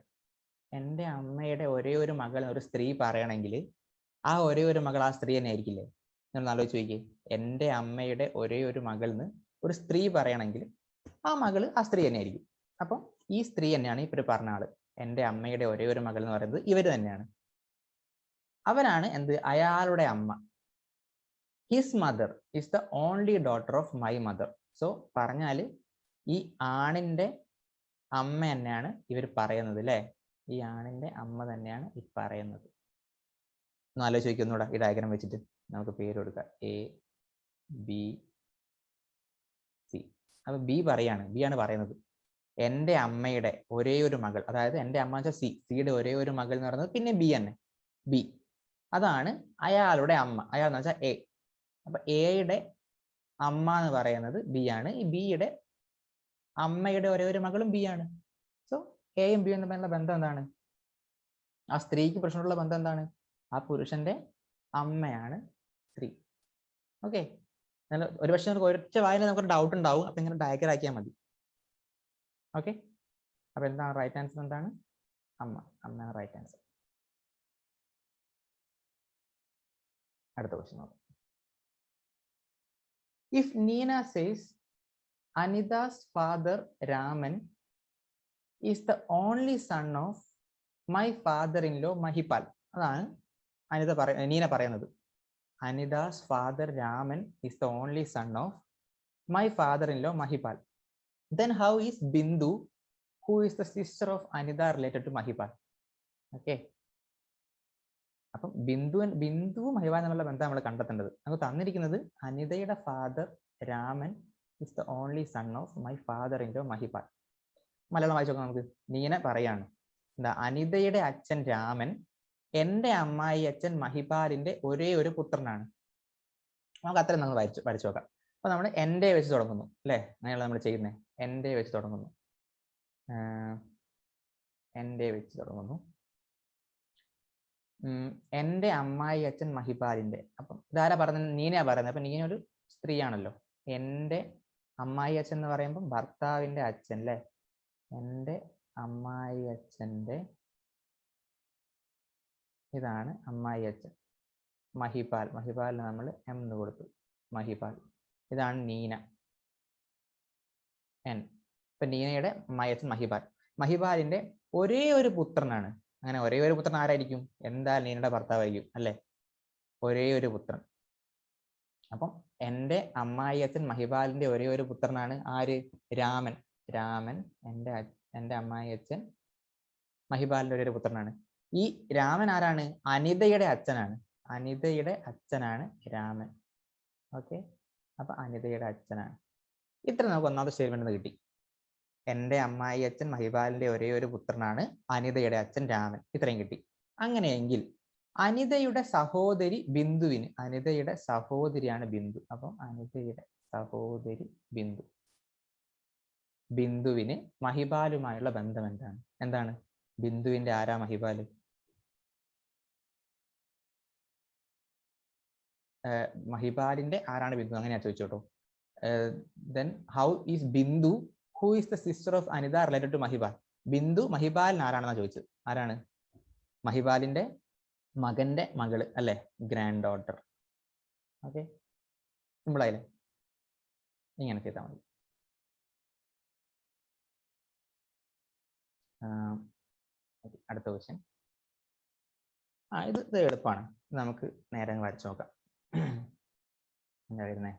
എൻ്റെ അമ്മയുടെ ഒരേ ഒരു മകൾ ഒരു സ്ത്രീ പറയണമെങ്കിൽ ആ ഒരേ ഒരു മകൾ ആ സ്ത്രീ തന്നെ ആയിരിക്കില്ലേ? നിങ്ങൾ ആലോചിച്ച് നോക്കിയേ. എൻ്റെ അമ്മയുടെ ഒരേ ഒരു മകൾ എന്ന് ഒരു സ്ത്രീ പറയണമെങ്കിൽ ആ മകള് ആ സ്ത്രീ തന്നെ ആയിരിക്കും. അപ്പം ഈ സ്ത്രീ തന്നെയാണ് ഇവര് പറഞ്ഞ ആള്. എൻ്റെ അമ്മയുടെ ഒരേ ഒരു മകൾ എന്ന് പറയുന്നത് ഇവര് തന്നെയാണ്. അവരാണ് എന്ത്? അയാളുടെ അമ്മ. His mother is the only daughter of my mother. So പറഞ്ഞാല് ഈ ആണിന്റെ അമ്മ തന്നെയാണ് ഇവർ പറയുന്നത് അല്ലേ? ഈ ആണിന്റെ അമ്മ തന്നെയാണ് ഈ പറയുന്നത്. ഒന്ന് ആലോചിച്ച് നോക്കിയൊന്നൂടെ ഈ ഡയഗ്രാം വെച്ചിട്ട് നമുക്ക് പേര് കൊടുക്കാം. A, B, C. അപ്പൊ ബി ആണ് പറയുന്നത് എൻ്റെ അമ്മയുടെ ഒരേ ഒരു മകൾ, അതായത് എൻ്റെ അമ്മ വെച്ചാൽ സിയുടെ ഒരേ ഒരു മകൾ എന്ന് പറയുന്നത് പിന്നെ ബി തന്നെ. ബി അതാണ് അയാളുടെ അമ്മ. അയാൾ എന്ന് വെച്ചാൽ എ. അപ്പൊ എയുടെ അമ്മ എന്ന് പറയുന്നത് ബി ആണ്. ഈ ബിയുടെ അമ്മയുടെ ഒരേ ഒരു മകളും ബി ആണ്. സോ എയും ബിയും തമ്മിലുള്ള ബന്ധം എന്താണ്? ആ സ്ത്രീക്ക് പുരുഷനുള്ള ബന്ധം എന്താണ്? ആ പുരുഷന്റെ അമ്മയാണ് സ്ത്രീ. ഓക്കെ, ഒരു പക്ഷെ നമുക്ക് ഒരൊറ്റ വായന നമുക്ക് ഡൗട്ട് ഉണ്ടാവും. അപ്പൊ ഇങ്ങനെ ഡയഗ്രം ആക്കിയാൽ മതി. ഓക്കെ, അപ്പൊ എന്താണ് റൈറ്റ് ആൻസർ? എന്താണ്? അമ്മയാണ് റൈറ്റ് ആൻസർ. അടുത്ത ക്വസ്റ്റ്യൻ നോക്കാം. If Neena says Anita's father Raman is the only son of my father-in-law Mahipal. അതാണ് നീന പറയുന്നത്. Anita's father Raman is the only son of my father-in-law Mahipal. Then how is Bindu, who is the sister of Anita, related to Mahipal? Okay. അപ്പം ബിന്ദുവും മഹിപാൽ എന്നുള്ള ബന്ധം നമ്മൾ കണ്ടെത്തേണ്ടത്. നമുക്ക് തന്നിരിക്കുന്നത് അനിതയുടെ father Raman is the only son of my father in law Mahipal. Malayalam വായിച്ചു നോക്കാം നമുക്ക്. നീന പറയാണ് എന്താ, അനിതയുടെ അച്ഛൻ രാമൻ എൻ്റെ അമ്മായി അച്ഛൻ മഹിപാലിന്റെ ഒരേ ഒരു പുത്രനാണ്. നമുക്ക് അത്രയും നമ്മൾ വരച്ചു നോക്കാം. അപ്പൊ നമ്മൾ എൻ്റെ വെച്ച് തുടങ്ങുന്നു അല്ലെ? അങ്ങനെയുള്ള നമ്മൾ ചെയ്യുന്നത്. എൻ്റെ വെച്ച് തുടങ്ങുന്നു. എൻ്റെ അമ്മായി അച്ഛൻ മഹിപാലിന്റെ. അപ്പം ഇതാരാ പറഞ്ഞത്? നീനയാ പറയുന്നത്. അപ്പൊ നീന ഒരു സ്ത്രീയാണല്ലോ. എൻ്റെ അമ്മായി അച്ഛൻ എന്ന് പറയുമ്പോൾ ഭർത്താവിന്റെ അച്ഛൻ അല്ലെ? എൻ്റെ അമ്മായി അച്ഛൻ്റെ ഇതാണ് അമ്മായി അച്ഛൻ മഹിപാൽ. മഹിപാലിന് നമ്മൾ എം എന്ന് കൊടുത്തു. മഹിപാൽ. ഇതാണ് നീന, എൻ. ഇപ്പൊ നീനയുടെ അമ്മായി അച്ഛൻ മഹിപാൽ. മഹിപാലിന്റെ ഒരേ ഒരു പുത്രനാണ്. അങ്ങനെ ഒരേ ഒരു പുത്രൻ ആരായിരിക്കും? എന്തായാലും നീനയുടെ ഭർത്താവായിരിക്കും അല്ലെ? ഒരേ ഒരു പുത്രൻ. അപ്പം എൻ്റെ അമ്മായി അച്ഛൻ മഹിപാലിന്റെ ഒരേ ഒരു പുത്രനാണ് ആര്? രാമൻ. എൻ്റെ അമ്മായി അച്ഛൻ മഹിപാലിന്റെ ഒരേ ഒരു പുത്രനാണ്. ഈ രാമൻ ആരാണ്? അനിതയുടെ അച്ഛനാണ്. രാമൻ. ഓക്കെ, അപ്പൊ അനിതയുടെ അച്ഛനാണ്. ഇത്ര നമുക്ക് ഒന്നാമത്തെ സ്റ്റേറ്റ്മെന്റ് കിട്ടി. എൻ്റെ അമ്മായി അച്ഛൻ മഹിപാലിന്റെ ഒരേ ഒരു പുത്രനാണ് അനിതയുടെ അച്ഛൻ രാമൻ. ഇത്രയും കിട്ടി. അങ്ങനെയെങ്കിൽ അനിതയുടെ സഹോദരി ബിന്ദുവിന്, അനിതയുടെ സഹോദരിയാണ് ബിന്ദു, അപ്പം അനിതയുടെ സഹോദരി ബിന്ദു, ബിന്ദുവിന് മഹിപാലുമായുള്ള ബന്ധം എന്താണ്? എന്താണ് ബിന്ദുവിന്റെ ആരാ മഹിപാല്? മഹിപാലിന്റെ ആരാണ് ബിന്ദു? അങ്ങനെയാ ചോദിച്ചോട്ടോ. Then how is Bindu, who is the sister of Anita, related to Mahibal? Bindu മഹിപാലിന് ആരാണെന്നാ ചോദിച്ചത്. ആരാണ്? മഹിപാലിന്റെ മകന്റെ മകള് അല്ലെ, ഗ്രാൻഡ് ഡോട്ടർ. ഓക്കെ, സിമ്പിൾ ആയില്ലേ? ഇങ്ങനെ ചെയ്താൽ മതി. അടുത്ത ക്വസ്റ്റ്യൻ. ഇത് എളുപ്പമാണ്, നമുക്ക് നേരെ വരച്ചു നോക്കാം. എന്താ വരുന്നേ?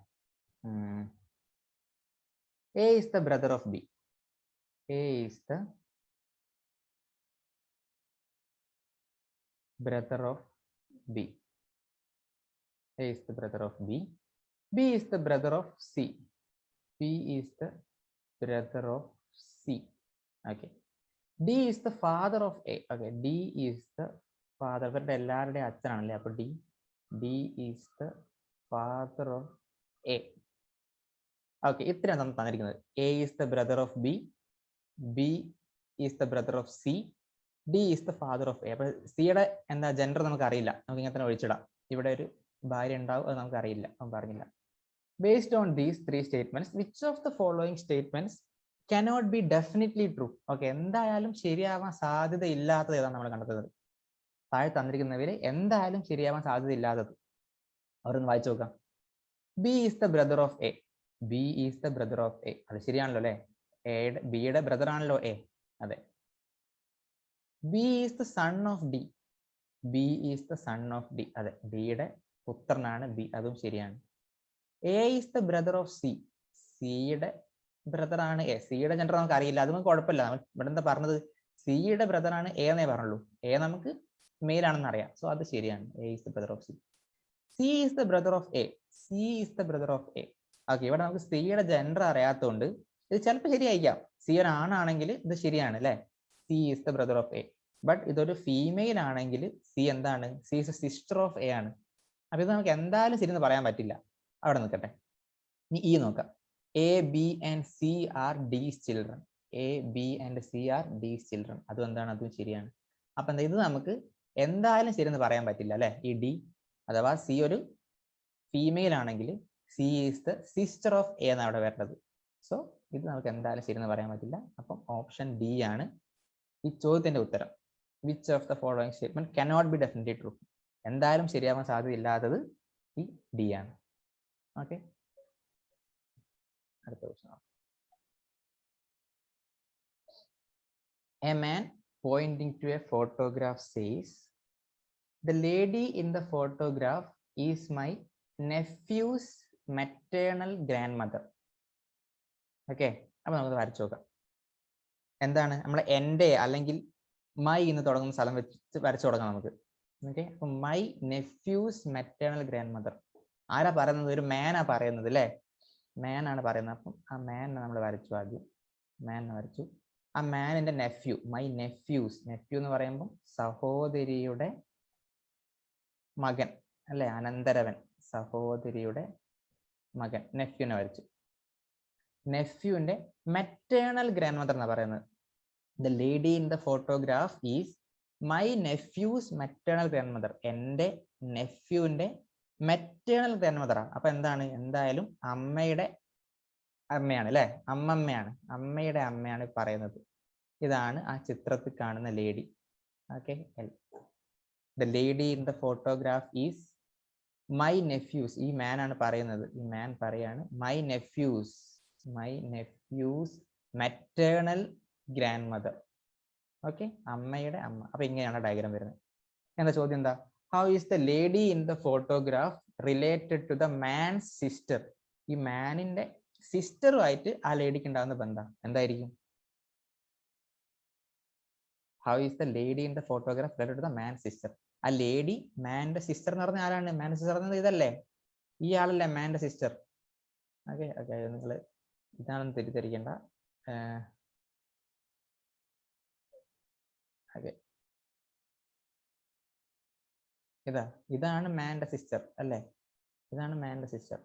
A is the brother of B. A is the brother of B. A is the brother of B. B is the brother of C. B is the brother of C. Okay. D is the father of A. Okay. D is the father. ഇവരുടെ എല്ലാവരുടെയും അച്ഛനാണല്ലേ, അപ്പൊ D is the father of A. Okay, ഇത്രയാണ് നമ്മൾ തന്നിരിക്കുന്നത്. A is the brother of B. B is the brother of C. D is the father of A. അപ്പൊ സിയുടെ എന്താ gender നമുക്ക് അറിയില്ല, നമുക്ക് ഇങ്ങനെ തന്നെ ഒഴിച്ചിടാം. ഇവിടെ ഒരു ഭാര്യ ഉണ്ടാവും, അത് നമുക്ക് അറിയില്ല, അവൻ പറഞ്ഞില്ല. Based on these three statements, which of the following statements cannot be definitely true? Okay, എന്തായാലും ശരിയാവാൻ സാധ്യത ഇല്ലാത്തത് ഏതാണ് നമ്മൾ കണ്ടെത്തുന്നത്? താഴെ തന്നിരിക്കുന്നവര് എന്തായാലും ശരിയാവാൻ സാധ്യത ഇല്ലാത്തത് അവരൊന്ന് വായിച്ചു നോക്കാം. B is the brother of A. B is the brother of A. അത് ശരിയാണല്ലോ അല്ലെ? ബിയുടെ ബ്രദർ ആണല്ലോ A. അതെ. B is the son of D. B is the son of D. അതെ, ഡിയുടെ പുത്രനാണ് B, അതും ശരിയാണ്. A is the brother of C. സിയുടെ ബ്രദർ ആണ് A. സിയുടെ ജെൻഡർ നമുക്ക് അറിയില്ല, അത് നമുക്ക് കുഴപ്പമില്ല. ഇവിടെ എന്താ പറഞ്ഞത്? സിയുടെ ബ്രദർ ആണ് A എന്നേ പറഞ്ഞുള്ളൂ. A നമുക്ക് മെയിൽ ആണെന്ന് അറിയാം, സോ അത് ശരിയാണ്. A is the brother of C. C is the brother of A. C is the brother of A. Okay, ഇവിടെ നമുക്ക് സിയുടെ ജെൻഡർ അറിയാത്തതുകൊണ്ട് ഇത് ചിലപ്പോൾ ശരിയായിരിക്കാം. സി ഒരു ആണാണെങ്കിൽ ഇത് ശരിയാണ് അല്ലെ, C is the brother of A. But ഇതൊരു ഫീമെയിൽ ആണെങ്കിൽ സി എന്താണ്? C is A sister of A ആണ്. അപ്പൊ ഇത് നമുക്ക് എന്തായാലും ശരി എന്ന് പറയാൻ പറ്റില്ല. അവിടെ നിൽക്കട്ടെ. ഇനി ഈ നോക്കാം. A, B and C are these children. A, B and C are these children. അതും എന്താണ്? അതും ശരിയാണ്. അപ്പൊ എന്താ, ഇത് നമുക്ക് എന്തായാലും ശരിയെന്ന് പറയാൻ പറ്റില്ല അല്ലെ. ഈ ഡി അഥവാ സി ഒരു ഫീമെയിൽ ആണെങ്കിൽ C is the sister of A എന്നാണ് അവിടെ വരേണ്ടത്. സോ ഇത് നമുക്ക് എന്തായാലും ശരിയെന്ന് പറയാൻ പറ്റില്ല. അപ്പം ഓപ്ഷൻ ഡി ആണ് ഈ ചോദ്യത്തിന്റെ ഉത്തരം. Which of the following statement cannot be definitely true? എന്തായാലും ശരിയാവാൻ സാധ്യതയില്ലാത്തത് ഈ ഡി ആണ്. ഓക്കെ, അടുത്ത question. A man pointing to a photograph says, "The lady in the photograph is my nephew's maternal grandmother." Okay, അപ്പൊ നമുക്ക് വരച്ചു നോക്കാം. എന്താണ് നമ്മളെ എൻ്റെ അല്ലെങ്കിൽ മൈ എന്ന് തുടങ്ങുന്ന സ്ഥലം വെച്ച് വരച്ചു തുടങ്ങാം നമുക്ക്. ഓക്കെ, അപ്പൊ my nephew's maternal grand mother ആരാ പറയുന്നത്? ഒരു മാനാ പറയുന്നത് അല്ലേ, മാൻ ആണ് പറയുന്നത്. അപ്പം ആ മാനിനെ നമ്മൾ വരച്ചു. ആദ്യം മാനിനെ വരച്ചു. ആ മാനിന്റെ നെഫ്യൂ, മൈ നെഫ്യൂസ്, നെഫ്യൂ എന്ന് പറയുമ്പോൾ സഹോദരിയുടെ മകൻ അല്ലെ, അനന്തരവൻ, സഹോദരിയുടെ മകൻ, നെഫ്യൂനെ വരച്ചു. നെഫ്യൂന്റെ മെറ്റേണൽ ഗ്രാൻഡ് മദർ എന്നാ പറയുന്നത്. The lady in the photograph is my nephew's maternal grand mother. എൻ്റെ നെഫ്യൂന്റെ മെറ്റേണൽ ഗ്രാൻഡ് മദറാണ്. അപ്പൊ എന്താണ്? എന്തായാലും അമ്മയുടെ അമ്മയാണ് അല്ലെ, അമ്മമ്മയാണ്, അമ്മയുടെ അമ്മയാണ് പറയുന്നത്. ഇതാണ് ആ ചിത്രത്തിൽ കാണുന്ന lady. Okay, the lady in the photograph is my nephew's. ഈ മാൻ ആണ് പറയുന്നത്, ഈ മാൻ പറയാണ് my nephew's maternal grandmother. Okay, അമ്മയുടെ അമ്മ. അപ്പൊ ഇങ്ങനെയാണ് ഡയഗ്രാം വരുന്നത്. എന്താ ചോദ്യം? എന്താ? How is the lady in the photograph related to the man's sister? ഈ മാനിന്റെ സിസ്റ്ററുമായിട്ട് ആ ലേഡിക്ക് ഉണ്ടാകുന്ന ബന്ധം എന്തായിരിക്കും? How is the lady in the photograph related to the man sister? ആ ലേഡി മാന്റെ സിസ്റ്റർ എന്ന് പറഞ്ഞ ആരാണ്? മാൻ സിസ്റ്റർ എന്നത് ഇതല്ലേ, ഈ ആളല്ലേ മാന്റെ സിസ്റ്റർ. ഓക്കെ ഓക്കെ, നിങ്ങൾ ഇതാണെന്ന് തെറ്റിദ്ധരിക്കേണ്ട. ഓക്കെ, ഇതാണ് മാൻ്റെ സിസ്റ്റർ അല്ലേ? ഇതാണ് മാൻ്റെ സിസ്റ്റർ.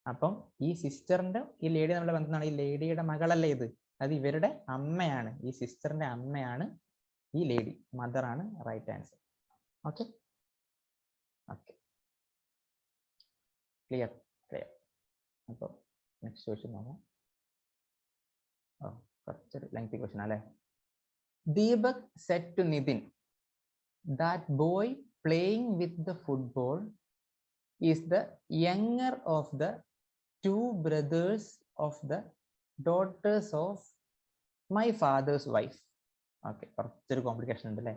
അപ്പം ഈ സിസ്റ്ററിന്റെ ഈ ലേഡി നമ്മുടെ ബന്ധമാണ്. ഈ ലേഡിയുടെ മകളല്ലേ ഇത്? അത് ഇവരുടെ അമ്മയാണ്. ഈ സിസ്റ്ററിന്റെ അമ്മയാണ് ഈ ലേഡി. മദർ ആണ് right answer. Okay okay, clear clear. അപ്പോൾ നെക്സ്റ്റ് ക്വസ്റ്റ്യൻ നോക്കാം. കുറച്ചൊരു ലെങ്തി ക്വസ്റ്റ്യൻ അല്ലേ? Deepak said to Nitin that boy playing with the football is the younger of the two brothers of the daughters of my father's wife. Okay, കുറച്ചൊരു complication ഉണ്ട് അല്ലേ?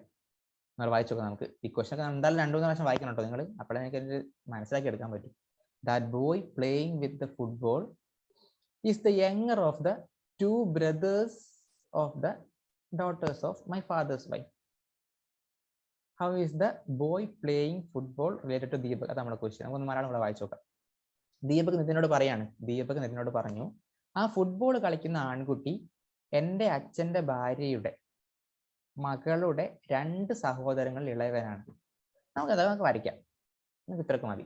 നിങ്ങൾ വായിച്ചു നോക്കാം. നമുക്ക് ഈ ക്വസ്റ്റൻ ഒക്കെ എന്തായാലും 2-3 പ്രാവശ്യം വായിക്കണം കേട്ടോ നിങ്ങൾ. അപ്പോഴേ എനിക്ക് മനസ്സിലാക്കി എടുക്കാൻ പറ്റും. That boy playing with the football is the younger of the two brothers of the daughters of my father's wife. How is the boy playing football related to Deepak? അത് നമ്മുടെ ക്വസ്റ്റ്യൻ. നമുക്കൊന്ന് മലയാളം കൂടെ വായിച്ചു നോക്കാം. ദീപക് നിതിനോട് പറയാണ്, ദീപക് നിതിനോട് പറഞ്ഞു, ആ ഫുട്ബോൾ കളിക്കുന്ന ആൺകുട്ടി എൻ്റെ അച്ഛൻ്റെ ഭാര്യയുടെ മകളുടെ 2 സഹോദരങ്ങൾ ഇളയവനാണ്. നമുക്ക് വരയ്ക്കാം. നമുക്ക് ഇത്രക്ക് മതി.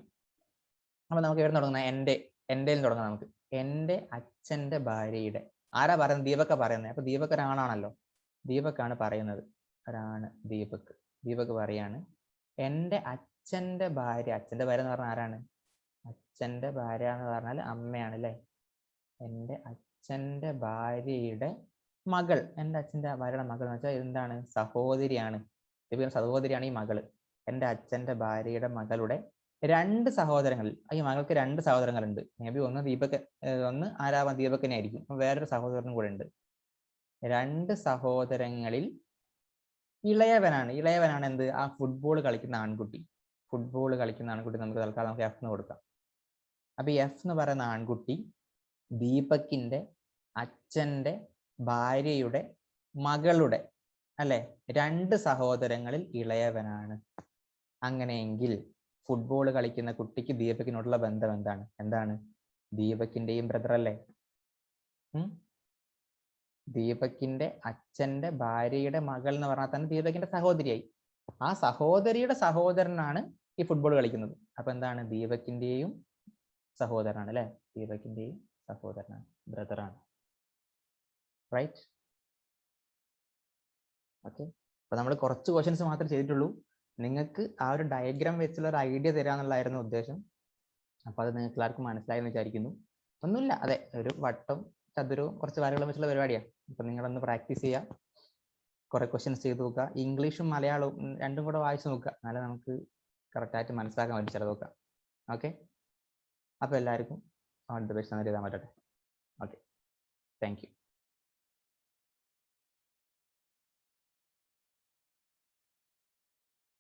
അപ്പൊ നമുക്ക് എവിടെ തുടങ്ങുന്ന? എൻ്റെ തുടങ്ങാം. നമുക്ക് എൻ്റെ അച്ഛൻ്റെ ഭാര്യയുടെ. ആരാ പറയുന്നത്? ദീപക്ക പറയുന്നത്. അപ്പൊ ദീപക് ഒരാണാണല്ലോ. ദീപക്കാണ് പറയുന്നത്. ഒരാണ് ദീപക്. ദീപക് പറയാണ്, എൻ്റെ അച്ഛൻ്റെ ഭാര്യ. അച്ഛൻ്റെ ഭാര്യ എന്ന് പറഞ്ഞാൽ ആരാണ്? അച്ഛൻ്റെ ഭാര്യ എന്ന് പറഞ്ഞാൽ അമ്മയാണ് അല്ലേ? എൻ്റെ അച്ഛൻ്റെ ഭാര്യയുടെ മകൾ. എൻ്റെ അച്ഛൻ്റെ ഭാര്യയുടെ മകൾ എന്ന് വെച്ചാൽ എന്താണ്? സഹോദരിയാണ്. സഹോദരിയാണ് ഈ മകള്. എൻ്റെ അച്ഛൻ്റെ ഭാര്യയുടെ മകളുടെ 2 സഹോദരങ്ങളിൽ, ഈ മകൾക്ക് 2 സഹോദരങ്ങളുണ്ട്. മേ ബി ഒന്ന് ആരാവാൻ ദീപക്കിനെ ആയിരിക്കും. വേറൊരു സഹോദരനും കൂടെ ഉണ്ട്. 2 സഹോദരങ്ങളിൽ ഇളയവനാണ് എന്ത്? ആ ഫുട്ബോൾ കളിക്കുന്ന ആൺകുട്ടി. ഫുട്ബോൾ കളിക്കുന്ന ആൺകുട്ടി നമുക്ക് തൽക്കാലം നമുക്ക് എഫ് എന്ന് കൊടുക്കാം. അപ്പൊ എഫ് എന്ന് പറയുന്ന ആൺകുട്ടി ദീപക്കിന്റെ അച്ഛൻ്റെ ഭാര്യയുടെ മകളുടെ അല്ലെ 2 സഹോദരങ്ങളിൽ ഇളയവനാണ്. അങ്ങനെയെങ്കിൽ ഫുട്ബോൾ കളിക്കുന്ന കുട്ടിക്ക് ദീപക്കിനോടുള്ള ബന്ധം എന്താണ്? ദീപക്കിന്റെയും ബ്രദർ അല്ലേ? ദീപക്കിന്റെ അച്ഛൻ്റെ ഭാര്യയുടെ മകൾ എന്ന് പറഞ്ഞാൽ തന്നെ ദീപക്കിന്റെ സഹോദരിയായി. ആ സഹോദരിയുടെ സഹോദരനാണ് ഈ ഫുട്ബോൾ കളിക്കുന്നത്. അപ്പൊ എന്താണ്? ദീപക്കിന്റെയും സഹോദരനാണ് അല്ലെ? ദീപക്കിന്റെയും സഹോദരനാണ്, ബ്രദറാണ്. റൈറ്റ്? ഓക്കെ. അപ്പൊ നമ്മൾ കുറച്ച് ക്വസ്റ്റ്യൻസ് മാത്രമേ ചെയ്തിട്ടുള്ളൂ. നിങ്ങൾക്ക് ആ ഒരു ഡയഗ്രാം വെച്ചുള്ള ഒരു ഐഡിയ തരാന്നുള്ളതായിരുന്നു ഉദ്ദേശം. അപ്പൊ അത് നിങ്ങൾക്ക് എല്ലാവർക്കും മനസ്സിലായെന്ന് വിചാരിക്കുന്നു. ഒന്നുമില്ല, അതെ, ഒരു വട്ടം ചതുരവും കുറച്ച് വരകളും വെച്ചുള്ള പരിപാടിയാണ്. അപ്പൊ നിങ്ങളൊന്ന് പ്രാക്ടീസ് ചെയ്യുക, കുറെ ക്വസ്റ്റ്യൻസ് ചെയ്ത് നോക്കുക. ഇംഗ്ലീഷും മലയാളവും രണ്ടും കൂടെ വായിച്ചു നോക്കുക. എന്നാലും നമുക്ക് കറക്റ്റായിട്ട് മനസ്സിലാക്കാൻ പറ്റും ചിലതൊക്കെ. ഓക്കെ, അപ്പൊ എല്ലാവർക്കും ഓൾ ദി ബെസ്റ്റ് എഴുതാൻ പറ്റട്ടെ. Okay, thank U.